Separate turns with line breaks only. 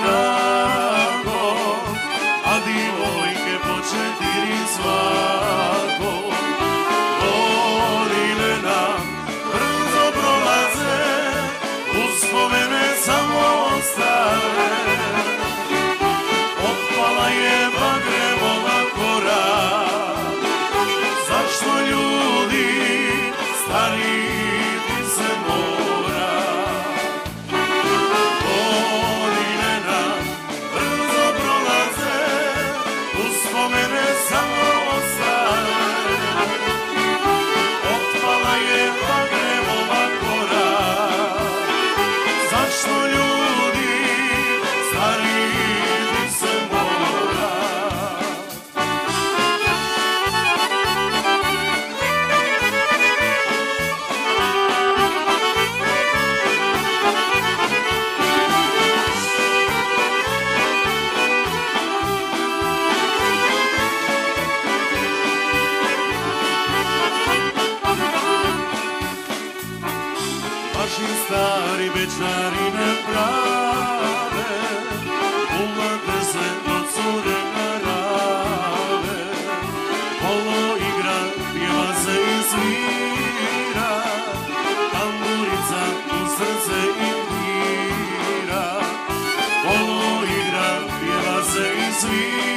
tako, a divojke po 4 svako. Godine nam brzo prolaze, uspomene samo ostale. Opala je bagremova kora, zašto ljudi stariti se mora. Godine nam brzo prolaze, uspomene samo ostale. Opala je bagremova kora, zašto ljudi stariti se mora. Vaši stari večari ne prave, ulate se do cure na rave. Polo igra, pjeva se i svira, tamburica u srce im dira. Polo igra, pjeva se i svira.